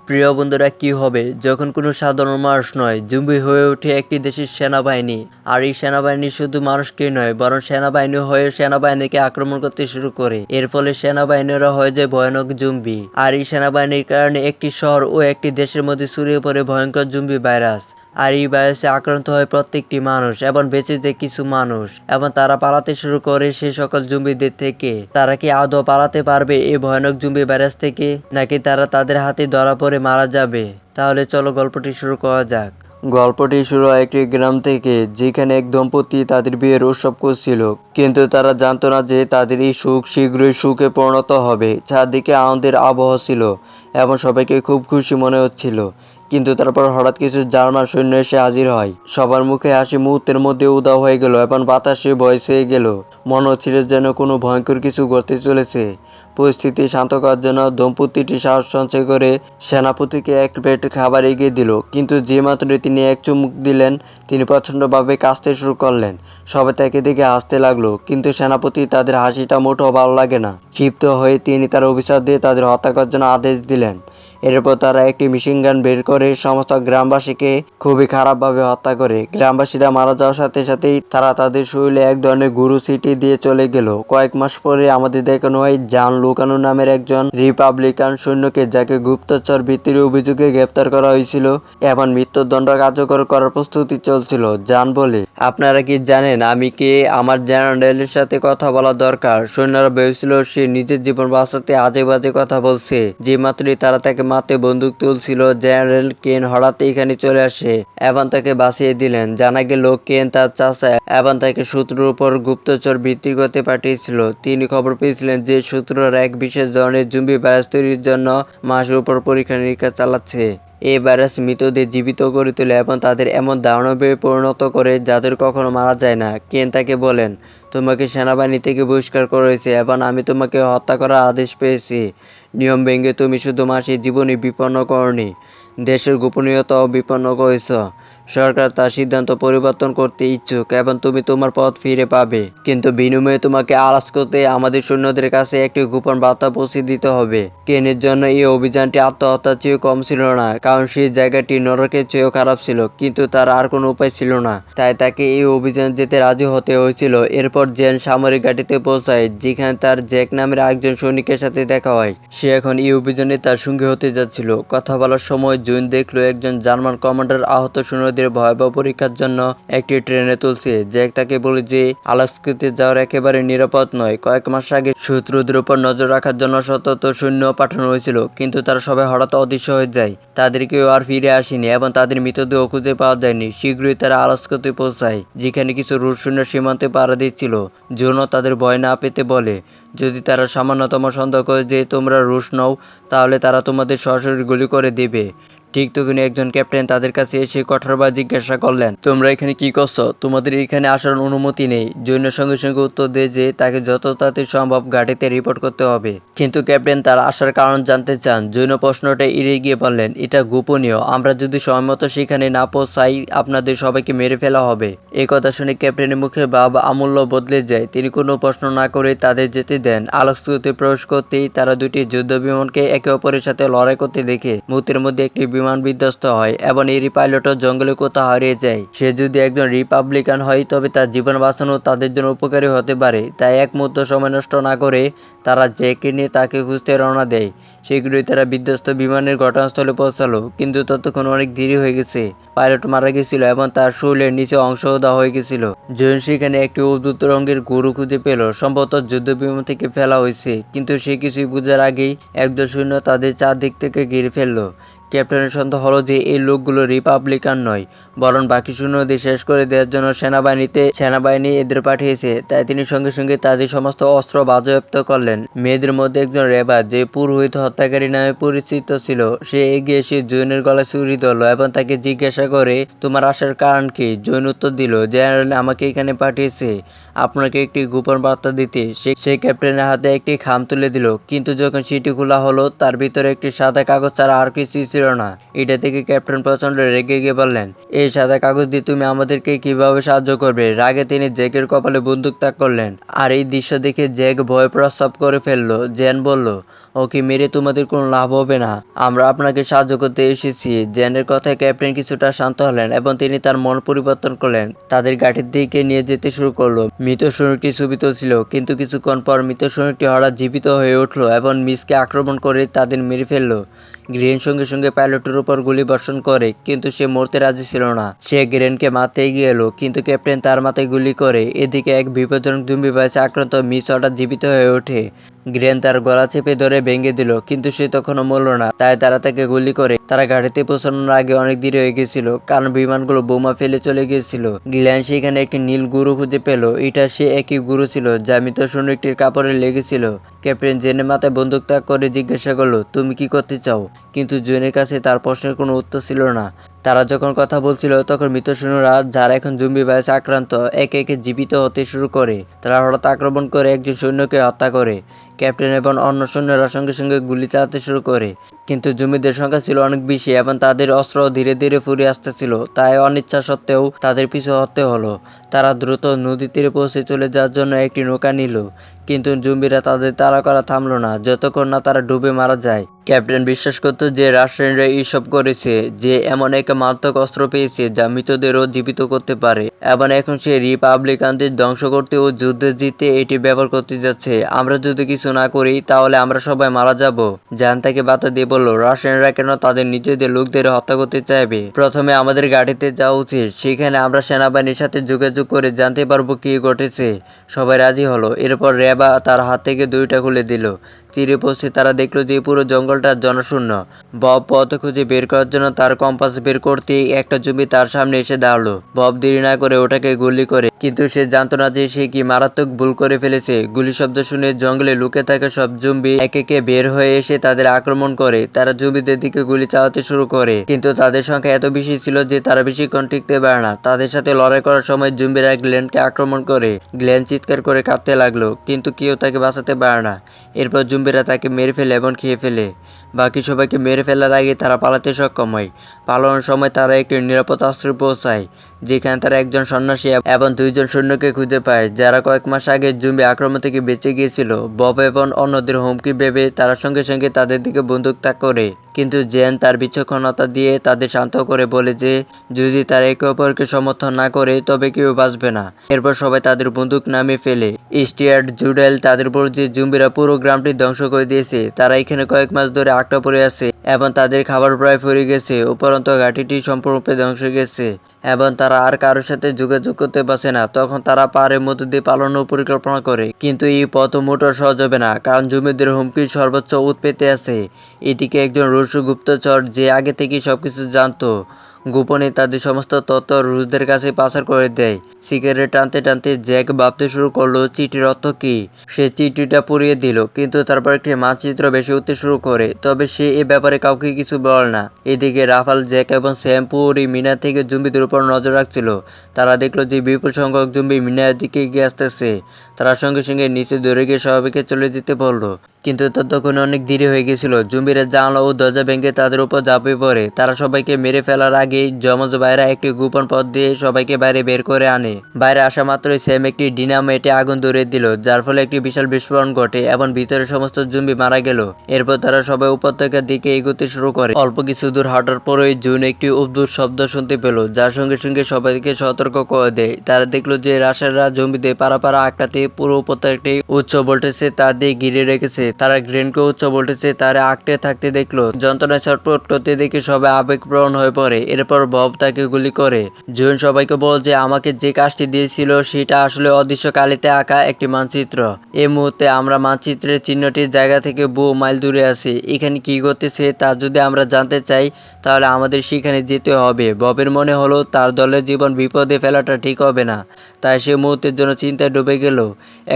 প্রিয় বন্ধুরা, কি হবে যখন কোনো সাধারণ মানুষ নয়, জম্বি হয়ে ওঠে একটি দেশের সেনাবাহিনী। আর এই সেনাবাহিনী শুধু মানুষকেই নয়, বরং সেনাবাহিনী হয়ে সেনাবাহিনীকে আক্রমণ করতে শুরু করে। এর ফলে সেনাবাহিনীরা হয়ে যায় ভয়ানক জম্বি। আর এই সেনাবাহিনীর কারণে একটি শহর ও একটি দেশের মধ্যে ছড়িয়ে পড়ে ভয়ঙ্কর জম্বি ভাইরাস। আর এই ভাইরাসে আক্রান্ত হয় প্রত্যেকটি মানুষ এবং বেঁচে যায় কিছু মানুষ, এবং তারা পালাতে শুরু করে সেই সকল জম্বিদের থেকে। তারা কি আদৌ পালাতে পারবে এই ভয়ানক জম্বি ভাইরাস থেকে, নাকি তারা তাদের হাতে ধরা পড়ে মারা যাবে? তাহলে চলো গল্পটি শুরু করা যাক। গল্পটি শুরু হয় একটি গ্রাম থেকে, যেখানে এক দম্পতি তাদের বিয়ের উৎসব করছিল। কিন্তু তারা জানতো না যে তাদের এই সুখ শীঘ্রই সুখে পরিণত হবে। চারদিকে আনন্দের আবহাওয়া ছিল এবং সবাইকে খুব খুশি মনে হচ্ছিল। কিন্তু তারপর হঠাৎ কিছু জার্মান সৈন্য এসে হাজির হয়। সবার মুখে হাসি মুহূর্তের মধ্যে উধাও হয়ে গেল এবং বাতাসে ভয় ছেয়ে গেল। মনে হচ্ছিল যেন কোনো ভয়ঙ্কর কিছু ঘটতে চলেছে। পরিস্থিতি শান্ত করার জন্য দম্পতিটি সাহস সঞ্চয় করে সেনাপতিকে এক প্লেট খাবার এগিয়ে দিল। কিন্তু যে মাত্র তিনি এক চুমুক দিলেন, তিনি প্রচণ্ডভাবে কাঁদতে শুরু করলেন। সবাই তাকে দেখে হাসতে লাগলো, কিন্তু সেনাপতি তাদের হাসিটা মোটেও ভালো লাগে না। ক্ষিপ্ত হয়ে তিনি তার অভিশাপ দিয়ে তাদের হত্যা করার জন্য আদেশ দিলেন। এরপর তারা একটি মেশিন গান বের করে সমস্ত গ্রামবাসীকে খুবই খারাপভাবে হত্যা করে। গ্রামবাসীরা মারা যাওয়ার সাথে সাথেই তারা তাদের শরীরে এক ধরনের গুরু সিটি দিয়ে চলে গেল। কয়েক মাস পরে আমাদের দেখানো হয় জান লুকানো নামের একজন রিপাবলিকান সৈন্যকে, যাকে গুপ্তচর বৃত্তির অভিযোগে গ্রেপ্তার করা হয়েছিল এবং মৃত্যুদণ্ড কার্যকর করার প্রস্তুতি চলছিল। জান বলে, আপনারা কি জানেন আমি কে? আমার জেনারেলের সাথে কথা বলা দরকার। সৈন্যরা ভেবেছিল সে নিজের জীবন বাঁচাতে আজে বাজে কথা বলছে। যে মাত্রই তারা তাকে মারতে বন্দুক তুলছিল, জেনারেল কেন হঠাৎ এখানে চলে আসে এবং তাকে বাঁচিয়ে দিলেন। জানা গেল কেন তার চাচা এবং তাকে শত্রুর উপর গুপ্তচর বৃত্তি করতে পাঠিয়েছিল। তিনি খবর পেয়েছিলেন যে শত্রুরা এক বিশেষ ধরনের জম্বি ভাইরাস তৈরির জন্য মানুষের উপর পরীক্ষা নিরীক্ষা চালাচ্ছে। এই ভাইরাস মৃতদের জীবিত করে তোলে এবং তাদের এমন দানবে পরিণত করে যাদের কখনো মারা যায় না। কেন তাকে বলেন, তোমাকে সেনাবাহিনী থেকে বহিষ্কার করা হয়েছে এবং আমি তোমাকে হত্যা করার আদেশ পেয়েছি। নিয়ম ভেঙে তুমি শুধু মানুষের জীবনই বিপন্ন করনি, দেশের গোপনীয়তাও বিপন্ন করেছ। সরকার তার সিদ্ধান্ত পরিবর্তন করতে ইচ্ছুক এবং তুমি তোমার পথ ফিরে পাবে, কিন্তু বিনিময়ে তোমাকে আলাস্কাতে আমাদের সৈন্যদের কাছে একটি গোপন বার্তা পৌঁছে দিতে হবে। কেনের জন্য এই অভিযানটি আত্মহত্যার চেয়েও কম ছিল না, কারণ সেই জায়গাটি নরকের চেয়েও খারাপ ছিল। কিন্তু তার আর কোনো উপায় ছিল না, তাই তাকে এই অভিযান যেতে রাজি হতে হয়েছিল। এরপর জেন সামরিক ঘাঁটিতে পৌঁছায়, যেখানে তার জ্যাক নামের একজন সৈনিকের সাথে দেখা হয়। সে এখন এই অভিযানে তার সঙ্গী হতে যাচ্ছিল। কথা বলার সময় জুন দেখলো একজন জার্মান কমান্ডার আহত সৈন্যদের ভয়াবহ পরীক্ষার জন্য একটি ট্রেনে তুলছে। জ্যাক তাকে বলে যে আলাস্কাতে যাওয়ার একেবারে নিরাপদ নয়। কয়েক মাস আগে শত্রুদের উপর নজর রাখার জন্য শত সৈন্য পাঠানো হয়েছিল, কিন্তু তারা সবাই হঠাৎ অদৃশ্য হয়ে যায়। তাদের কেউ আর ফিরে আসেনি এবং তাদের মৃতদেহ খুঁজে পাওয়া যায়নি। শীঘ্রই তারা আলাস্কাতে পৌঁছায়, যেখানে কিছু রুশ সৈন্য সীমান্তে পাহারা দিচ্ছিল। জুনও তাদের ভয় না পেতে বলে, যদি তারা সামান্যতম সন্দেহ করে যে তোমরা রুশ নও, তাহলে তারা তোমাদের সরাসরি গুলি করে দেবে। ঠিক তখনই একজন ক্যাপ্টেন তাদের কাছে এসে কঠোরভাবে জিজ্ঞাসা করলেন, তোমরা এখানে কি করছো? তোমাদের এখানে আসার অনুমতি নেই। জৈন সঙ্গে সঙ্গে উত্তর দেয় যে তাকে যত তাড়াতাড়ি সম্ভব ঘাঁটিতে রিপোর্ট করতে হবে। কিন্তু ক্যাপ্টেন তার আসার কারণ জানতে চান। জৈন প্রশ্নটা এড়িয়ে গিয়ে বললেন, এটা গোপনীয়। আমরা যদি সময়মতো সেখানে না পৌঁছাই, আপনাদের সবাইকে মেরে ফেলা হবে। এই কথা শুনে ক্যাপ্টেনের মুখে ভাব আমূল্য বদলে যায়। তিনি কোনো প্রশ্ন না করে তাদের যেতে দেন। আলাস্কাতে প্রবেশ করতেই তারা দুটি যুদ্ধ বিমানকে একে অপরের সাথে লড়াই করতে দেখে মুহূর্তের মধ্যে একটি বিমান বিধ্বস্ত হয় এবং এরই পাইলটও জঙ্গলে কোথাও হারিয়ে যায়। সে যদি একজন রিপাবলিকান হয়, তবে তার জীবন বাঁচানো তাদের জন্য উপকারী হতে পারে। তাই এক মুহূর্ত সময় নষ্ট না করে তারা জ্যাককে নিয়ে তাকে খুঁজতে রওনা দেয়। শীঘ্রই তারা বিধ্বস্ত বিমানের ঘটনাস্থলে পৌঁছালো, কিন্তু ততক্ষণ অনেক দেরি হয়ে গেছে। পাইলট মারা গেছিল এবং তার শরীরের নিচে অংশ দেওয়া হয়ে গেছিল। জৈন সেখানে একটি অদ্ভুত রঙের গরু খুঁজে পেল, সম্ভবত যুদ্ধ বিমান থেকে ফেলা হয়েছে। কিন্তু সে কিছুই বুঝার আগেই একদল সৈন্য তাদের চারদিক থেকে ঘিরে ফেললো। ক্যাপ্টেনের সন্দেহ হলো যে এই লোকগুলো রিপাবলিকান নয়, বরং বাকি সৈন্যদের শেষ করে দেওয়ার জন্য সেনাবাহিনী এদের পাঠিয়েছে। তাই তিনি সঙ্গে সঙ্গে তাদের সমস্ত অস্ত্র বাজেয়াপ্ত করলেন। মেয়েদের মধ্যে একজন রেবা, যে পুরোহিত হত্যাকারী নামে পরিচিত ছিল, সে এগিয়ে এসে জৈনের গলায় ছুরি ধরল এবং তাকে জিজ্ঞাসা করে, তোমার আসার কারণ কি? জৈন উত্তর দিল, জেনারেল আমাকে এখানে পাঠিয়েছে আপনাকে একটি গোপন বার্তা দিতে। সে ক্যাপ্টেনের হাতে একটি খাম তুলে দিল, কিন্তু যখন সেটি খোলা হলো, তার ভিতরে একটি সাদা কাগজ ছাড়া আর কিছুই ছিল ছিল না। এটা থেকে ক্যাপ্টেন প্রচন্ড রেগে গিয়ে বললেন, এই সাদা কাগজ দিয়ে তুমি আমাদেরকে কিভাবে সাহায্য করবে? রাগে তিনি জ্যাকের কপালে বন্দুক তাক করলেন। আর এই দৃশ্য দেখে জ্যাক ভয় প্রস্রাব করে ফেললো। জেন বলল, ওকে মেরে তোমাদের কোনো লাভ হবে না, আমরা আপনাকে সাহায্য করতে এসেছি। জেনের কথায় ক্যাপ্টেন কিছুটা শান্ত হলেন এবং তিনি তার মন পরিবর্তন করলেন। তাদের গাড়ির দিকে নিয়ে যেতে শুরু করলো। মৃত সৈনিকটি জীবিত ছিল, কিন্তু কিছুক্ষণ পর মৃত সৈনিকটি হঠাৎ জীবিত হয়ে উঠলো এবং মিসকে আক্রমণ করে তাদের মেরে ফেললো। গ্রেন সঙ্গে সঙ্গে পাইলটের উপর গুলি বর্ষণ করে, কিন্তু সে মরতে রাজি ছিল না। সে গ্রেনকে মারতে এগিয়ে এলো, কিন্তু ক্যাপ্টেন তার মাথায় গুলি করে। এদিকে এক বিপজ্জনক জম্বি ভাইরাসে আক্রান্ত মিস হঠাৎ জীবিত হয়ে ওঠে। গ্রেন তার গলা চেপে ধরে ভেঙে দিল, কিন্তু সে তখনও মরল না, তাই তারা তাকে গুলি করে। তারা গাড়িতে পৌঁছানোর আগে অনেক দেরি হয়ে গেছিল, কারণ বিমানগুলো বোমা ফেলে চলে গিয়েছিল। গ্ল্যান সেখানে একটি নীল গুরু খুঁজে পেল। এটা সে একই গুরু ছিল যা মৃত সৈনিকটির কাপড়ে লেগেছিল। ক্যাপ্টেন জেনের মাথায় বন্দুক তাক করে জিজ্ঞাসা করলো, তুমি কি করতে চাও? কিন্তু জেনের কাছে তার প্রশ্নের কোনো উত্তর ছিল না। তারা যখন কথা বলছিল তখন মৃত সৈন্যরা, যারা এখন জম্বি ভাইরাসে আক্রান্ত, একে একে জীবিত হতে শুরু করে। তারা হঠাৎ আক্রমণ করে একজন সৈন্যকে হত্যা করে। ক্যাপ্টেন এবং অন্য সৈন্যরা সঙ্গে সঙ্গে গুলি চালাতে শুরু করে, কিন্তু জম্বিদের সংখ্যা ছিল অনেক বেশি এবং তাদের অস্ত্র ধীরে ধীরে ফুরিয়ে আসতেছিল। তাই অনিচ্ছা সত্ত্বেও তাদের পিছু হতে হলো। তারা দ্রুত নদী তীরে পৌঁছে চলে যাওয়ার জন্য একটি নৌকা নিল, কিন্তু জম্বিরা তাদের তাড়া করা থামলো না যতক্ষণ না তারা ডুবে মারা যায়। ক্যাপ্টেন বিশ্বাস করত যে রাশিয়ানরা এইসব করেছে, যে এমন এক মারাত্মক অস্ত্র পেয়েছে যা মৃতদেরও জীবিত করতে পারে, এবং এখন সে রিপাবলিকানদের ধ্বংস করতে ও যুদ্ধে জিতে এটি ব্যবহার করতে যাচ্ছে। আমরা যদি কিছু না করি তাহলে আমরা সবাই মারা যাব। জান তাকে বাধা দিয়ে বলল, রাশিয়ানরা কেন তাদের নিজেদের লোকদের হত্যা করতে চাইবে? প্রথমে আমাদের গাড়িতে যাওয়া উচিত, সেখানে আমরা সেনাবাহিনীর সাথে যোগাযোগ করে জানতে পারবো কি ঘটেছে। সবাই রাজি হলো। এরপর রেবা তার হাত থেকে দড়িটা খুলে দিল। তীরে পৌঁছে তারা দেখলো যে পুরো জঙ্গলটা জনশূন্য। বব পথ খুঁজে বের করার জন্য তার কম্পাস বের করতেই একটা জম্বি তার সামনে এসে দাঁড়ালো। বব দেরি না করে ওটাকে গুলি করে, কিন্তু সে জানতো না যে সে কি মারাত্মক ভুল করে ফেলেছে। গুলি শব্দ শুনে জঙ্গলে লুকে থাকা সব জম্বি একে একে বের হয়ে এসে তাদের আক্রমণ করে। তারা জম্বিদের দিকে গুলি চালাতে শুরু করে, কিন্তু তাদের সংখ্যা এত বেশি ছিল যে তারা বেশিক্ষণ টিকতে পারে না। তাদের সাথে লড়াই করার সময় জম্বিরা গ্লেনকে আক্রমণ করে। গ্লেন চিৎকার করে কাঁদতে লাগলো, কিন্তু কেউ তাকে বাঁচাতে পারে না। এরপর জম্বিরা তাকে মেরে ফেলে এবং খেয়ে ফেলে। বাকি সবাইকে মেরে ফেলার আগে তারা পালাতে সক্ষম হয়। পালানোর সময় তারা একটি নিরাপদ আশ্রয়ে পৌঁছায়, যেখানে তারা একজন সন্ন্যাসী এবং দুইজন সৈন্যকে খুঁজে পায়, যারা কয়েক মাস আগে জম্বি আক্রমণ থেকে বেঁচে গিয়েছিল। বব এবং অন্যদের হুমকি ভেবে তারা সঙ্গে সঙ্গে তাদের দিকে বন্দুক তাক করে, কিন্তু জেন তার বিচক্ষণতা দিয়ে তাদের শান্ত করে বলে যে যদি তারা একে অপরকে সমর্থন না করে তবে কেউ বাঁচবে না। এরপর সবাই তাদের বন্দুক নামিয়ে ফেলে। স্টিয়ার্ট জুডেল তাদের উপর যে জম্বিরা পুরো গ্রামটি ধ্বংস করে দিয়েছে, তারা এখানে কয়েক মাস ধরে আটকা পড়ে আছে এবং তাদের খাবার প্রায় ফুরিয়ে গেছে। উপরন্ত ঘাঁটিটি সম্পূর্ণরূপে ধ্বংস হয়ে গেছে এবং তারা আর কারোর সাথে যোগাযোগ করতে পারছে না। তখন তারা পাহাড়ের মধ্যে দিয়ে পালানোর পরিকল্পনা করে, কিন্তু এই পথ মোটর সহজ হবে না, কারণ জমিদের হুমকির সর্বোচ্চ উৎপেতে আছে। এদিকে একজন রুশ গুপ্তচর, যে আগে থেকেই সবকিছু জানতো, গোপনে তাদের সমস্ত তথ্য রুশদের কাছে পাচার করে দেয়। সিগারেট টানতে টানতে জ্যাক ভাবতে শুরু করলো চিঠির অর্থ কি। সে চিঠিটা পড়িয়ে দিল, কিন্তু তারপর একটি মানচিত্র ভেসে উঠতে শুরু করে, তবে সে এ ব্যাপারে কাউকে কিছু বলে না। এদিকে রাফাল, জ্যাক এবং স্যাম পুরী মিনা থেকে জম্বিদের উপর নজর রাখছিল। তারা দেখলো যে বিপুল সংখ্যক জম্বি মিনার দিকে এগিয়ে আসতেছে। তারা সঙ্গে সঙ্গে নিচে দৌড়ে গিয়ে স্বাভাবিকে চলে যেতে বলল, কিন্তু ততক্ষণে অনেক দেরি হয়ে গেছিল। জম্বিরা জানলা ও দরজা ভেঙে তাদের উপর ঝাঁপিয়ে পড়ে। তারা সবাইকে মেরে ফেলার আগেই যমজ ভাইরা একটি গোপন পথ দিয়ে সবাইকে বাইরে বের করে আনে। বাইরে আসা মাত্রই স্যাম একটি ডিনামাইটে আগুন ধরিয়ে দিল, যার ফলে একটি বিশাল বিস্ফোরণ ঘটে এবং ভিতরে সমস্ত জম্বি মারা গেল। এরপর তারা সবাই উপত্যকার দিকে এগোতে শুরু করে। অল্প কিছু দূর হাঁটার পরেই জুন একটি অদ্ভুত শব্দ শুনতে পেল, যার সঙ্গে সঙ্গে সবাইকে সতর্ক করে দেয়। তারা দেখলো যে রাশিয়ানরা জম্বিদের পাড়া আটকাতে পুরো উপত্যকাটি উচ্চ ভোল্টেজে তার দিয়ে ঘিরে রেখেছে। তারা গ্রেনকে উচ্চ ভোল্টেজে তারে আঁকড়ে থাকতে দেখলো। যন্ত্রণায় ছটফট করতে দেখে সবাই আবেগপ্রবণ হয়ে পড়ে। এরপর বব তাকে গুলি করে। জুন সবাইকে বল যে আমাকে যে কাজটি দিয়েছিল সেটা আসলে অদৃশ্য কালিতে আঁকা একটি মানচিত্র। এই মুহূর্তে আমরা মানচিত্রের চিহ্নটির জায়গা থেকে বহু মাইল দূরে আছি। এখানে কি ঘটেছে তা যদি আমরা জানতে চাই তাহলে আমাদের সেখানে যেতে হবে। ববের মনে হলো তার দলের জীবন বিপদে ফেলাটা ঠিক হবে না, তাই সে মুহূর্তের জন্য চিন্তায় ডুবে গেল।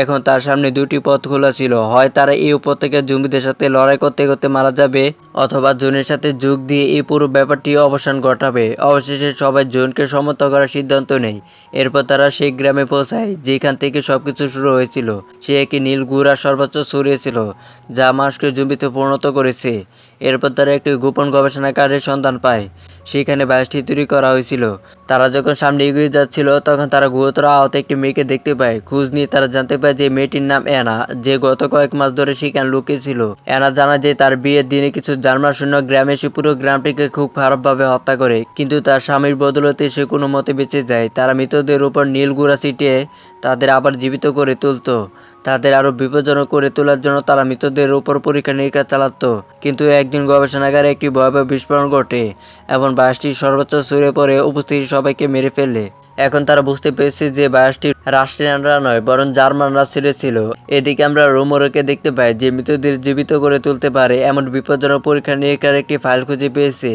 এখন তার সামনে দুটি পথ খোলা ছিল, হয় তারা এই উপত্যকার জম্বিদের সাথে লড়াই করতে করতে মারা যাবে, অথবা জুনের সাথে যোগ দিয়ে এই পুরো ব্যাপারটি অবসান ঘটাবে। অবশেষে সবাই জুনকে সমর্থন করার সিদ্ধান্ত নেয়। এরপর তারা সেই গ্রামে পৌঁছায় যেখান থেকে সবকিছু শুরু হয়েছিল। সে একটি নীল গুড়া সর্বোচ্চ ছড়িয়েছিল, যা মানুষকে জম্বিতে পরিণত করেছে। এরপর তারা একটি গোপন গবেষণাগারের সন্ধান পায়। সেখানে ভাইরাসটি তৈরি করা হয়েছিল। তারা যখন সামনে এগিয়ে যাচ্ছিল তখন তারা গুরুতর আহত একটি মেয়েকে দেখতে পায়। খোঁজ নিয়ে তারা জানতে পারে যে মেয়েটির নাম অ্যানা, যে গত কয়েক মাস ধরে সেখানে লুকিয়েছিল। অ্যানা জানায় যে তার বিয়ের দিনে কিছু জার্মান সৈন্য গ্রামে এসে পুরো গ্রামটিকে খুব খারাপভাবে হত্যা করে, কিন্তু তার স্বামীর বদৌলতে সে কোনো মতে বেঁচে যায়। তারা মৃতদের উপর নীল গুঁড়া ছিটিয়ে তাদের আবার জীবিত করে তুলত। তাদের আরও বিপজ্জনক করে তোলার জন্য তারা মৃতদের উপর পরীক্ষা নিরীক্ষা চালাতো। কিন্তু একদিন গবেষণাগারে একটি ভয়াবহ বিস্ফোরণ ঘটে এবং ভাইরাসটি সর্বোচ্চ ছড়িয়ে পড়ে উপস্থিত সবাইকে মেরে ফেলে। এখন তারা বুঝতে পেরেছে যে ভাইরাসটি রাশিয়ানরা নয় বরং জার্মানরা ছেড়েছিল। এদিকে আমরা রোমোরোকে দেখতে পাই যে মৃতদের জীবিত করে তুলতে পারে এমন বিপজ্জনক পরীক্ষা নিরীক্ষার একটি ফাইল খুঁজে পেয়েছে।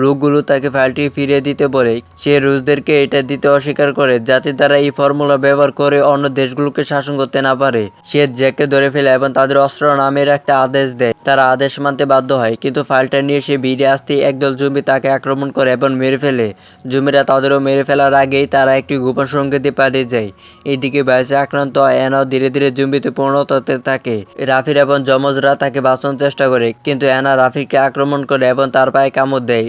লোকগুলো তাকে ফাইলটি ফিরিয়ে দিতে বলে সে রুশদেরকে এটা দিতে অস্বীকার করে, যাতে তারা এই ফর্মুলা ব্যবহার করে অন্য দেশগুলোকে শাসন করতে না পারে। সে জ্যাককে ধরে ফেলে এবং তাদের অস্ত্র নামে রাখতে আদেশ দেয়। তারা আদেশ মানতে বাধ্য হয়, কিন্তু ফাইলটা নিয়ে সে বেরিয়ে আসতেই একদল জম্বি তাকে আক্রমণ করে এবং মেরে ফেলে। জম্বিরা তাদেরও মেরে ফেলার আগেই তারা একটি গোপন সংকেতে পালিয়ে যায়। এদিকে ভাইরাসে আক্রান্ত অ্যানাও ধীরে ধীরে জম্বিতে পরিণত হতে থাকে। রাফির এবং যমজরা তাকে বাঁচানোর চেষ্টা করে, কিন্তু অ্যানা রাফিকে আক্রমণ করে এবং তার পায়ে কামড় দেয়।